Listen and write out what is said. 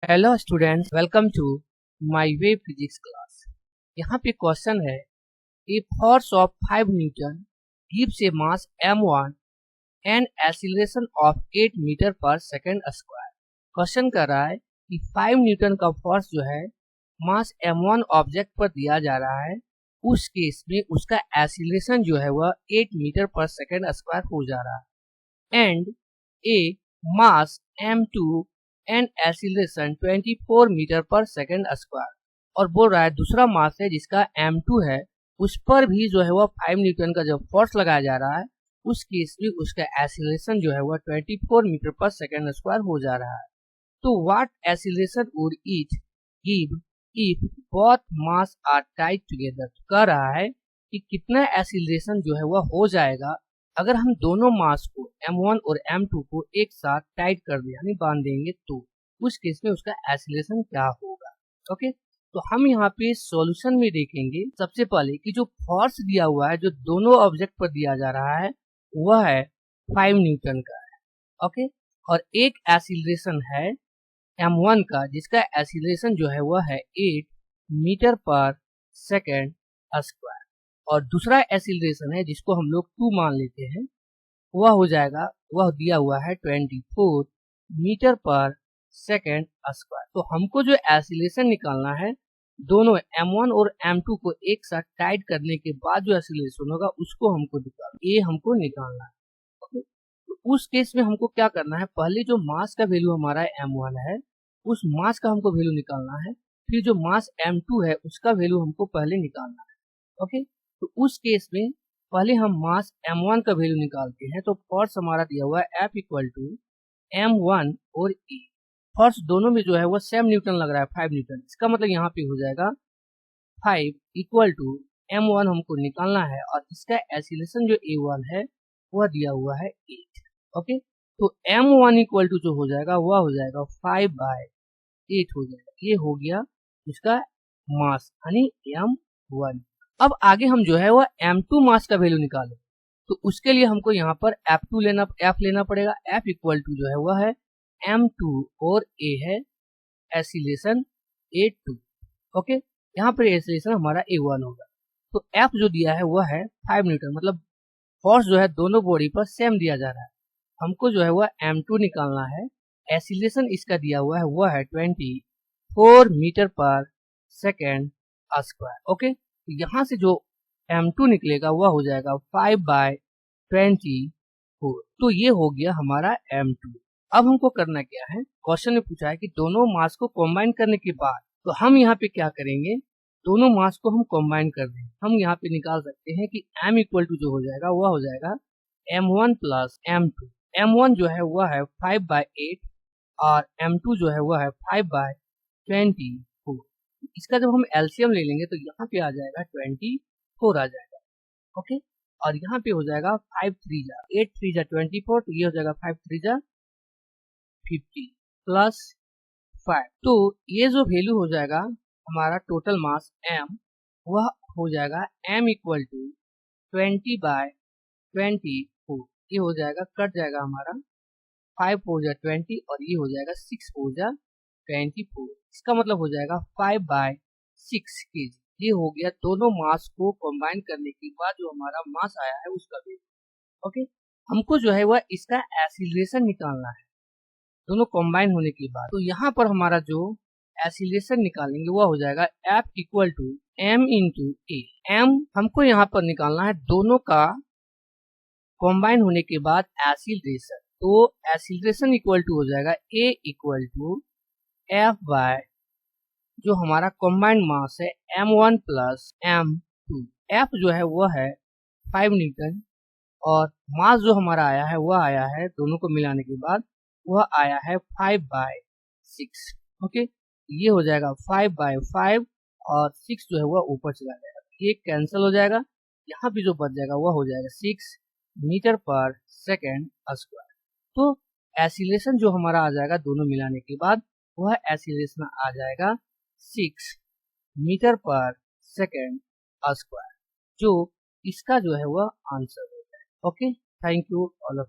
Hello students, welcome to my way physics class. यहाँ पे question है, a force of 5 newton gives a mass m1 and acceleration of 8 metre per second square. Question कर रहा है कि 5 Newton का force जो है मास m1 ऑब्जेक्ट पर दिया जा रहा है, उस केस में उसका एक्सीलरेशन जो है वह 8 मीटर पर सेकंड स्क्वायर हो जा रहा है and a mass m2 and acceleration 24 metre per second square. और बोल रहा है दूसरा मास है जिसका m2 है, उस पर भी जो है वह 5 न्यूटन का जब फोर्स लगाया जा रहा है, उस केस में उसका एक्सीलरेशन जो है वह 24 मीटर पर सेकंड स्क्वायर हो जा रहा है। तो what acceleration would it give if both mass are tied together. कह रहा है कि कितना एक्सीलरेशन जो है वह हो जाएगा अगर हम दोनों मास को m1 और m2 को एक साथ टाइट कर दें, यानी बांध देंगे, तो उस केस में उसका एक्सीलरेशन क्या होगा। ओके, तो हम यहाँ पे सॉल्यूशन में देखेंगे सबसे पहले कि जो फोर्स दिया हुआ है जो दोनों ऑब्जेक्ट पर दिया जा रहा है वह है 5 न्यूटन का है। ओके, और एक एक्सीलरेशन है m1 का जिसका एक्सीलरेशन जो है वह है 8 मीटर पर सेकेंड स्क्वायर, और दूसरा एक्सीलरेशन है जिसको हम लोग 2 मान लेते हैं, वह हो जाएगा, वह दिया हुआ है 24 मीटर पर सेकेंड स्क्वायर। तो हमको जो एक्सीलरेशन निकालना है दोनों m1 और m2 को एक साथ टाइट करने के बाद जो एक्सीलरेशन होगा उसको हमको निकालना है। ओके, तो उस केस में हमको क्या करना है, पहले जो मास का वैल्यू हमारा m1 है उस मास का हमको वैल्यू निकालना है, फिर जो मास m2 है उसका वैल्यू हमको पहले निकालना है। ओके, तो उस केस में पहले हम मास m1 का वैल्यू निकालते हैं। तो फोर्स हमारा दिया हुआ है F इक्वल टू m1 और E। फोर्स दोनों में जो है वो सेम न्यूटन लग रहा है, 5 न्यूटन। इसका मतलब यहाँ पे हो जाएगा 5 इक्वल टू m1 हमको निकालना है, और इसका एक्सीलरेशन जो a1 है वह दिया हुआ है 8। ओके, तो m1 इक्वल टू जो हो जाएगा वह हो जाएगा 5/8 हो जाएगा। ये हो गया इसका मास यानी m1। अब आगे हम जो है वह m2 मास का वैल्यू निकालें, तो उसके लिए हमको यहाँ पर F लेना पड़ेगा। F इक्वल टू जो है वह है m2 और A है एक्सीलरेशन A2। ओके, यहाँ पर एक्सीलरेशन हमारा A1 होगा। तो F जो दिया है वह है 5 न्यूटन, मतलब फोर्स जो है दोनों बॉडी पर सेम दिया जा रहा है। हमको जो है वह m2 निकालना है। एक्सीलरेशन इसका दिया हुआ है वह है 24 मीटर पर सेकेंड स्क्वायर। ओके, यहाँ से जो m2 निकलेगा वह हो जाएगा 5/24। तो ये हो गया हमारा m2। अब हमको करना क्या है, क्वेश्चन में पूछा है कि दोनों मास को कंबाइन करने के बाद, तो हम यहाँ पे क्या करेंगे, दोनों मास को हम कंबाइन कर देंगे। हम यहाँ पे निकाल सकते हैं कि m इक्वल टू जो हो जाएगा वह हो जाएगा m1 प्लस m2। m1 जो है वह है 5/8 और m2 जो है वह है 5/24। इसका जब हम एलसीएम ले लेंगे तो यहाँ पे आ जाएगा 24 आ जाएगा। ओके, और यहाँ पे हो जाएगा 5 3 जा 8 3 जा 24, तो ये हो जाएगा 5 3 जा 50 प्लस 5। तो ये जो वैल्यू हो जाएगा हमारा टोटल मास m, वह हो जाएगा m इक्वल टू 20/24। ये हो जाएगा, कट जाएगा हमारा 5 4 जा 20 और ये हो जाएगा 6 4 जा 24। इसका मतलब हो जाएगा 5/6 kg। ये हो गया दोनों मास को कंबाइन करने के बाद जो हमारा मास आया है उसका वैल्यू। ओके, हमको जो है वह इसका एक्सीलरेशन निकालना है दोनों कंबाइन होने के बाद। तो यहाँ पर हमारा जो एक्सीलरेशन निकालेंगे वह हो जाएगा F equal to m into a. m हमको यहाँ पर निकालना है दोनों का कंबाइन होने के बाद एक्सीलरेशन। तो एक्सीलरेशन इक्वल टू हो जाएगा A equal to F by जो हमारा कंबाइंड मास है m1 प्लस m2। F जो है वह है 5 न्यूटन, और मास जो हमारा आया है वह आया है दोनों को मिलाने के बाद वह आया है 5/6। ओके, ये हो जाएगा 5/5 और 6 जो है वह ऊपर चला जाएगा, ये कैंसिल हो जाएगा। यहाँ भी जो बच जाएगा वह हो जाएगा 6 मीटर पर सेकेंड स्क्वायर। तो एक्सीलरेशन जो हमारा आ जाएगा दोनों मिलाने के बाद वह एक्सीलरेशन आ जाएगा 6 मीटर पर सेकेंड स्क्वायर, जो इसका जो है वह आंसर हो जाएगा। Okay, thank you all of.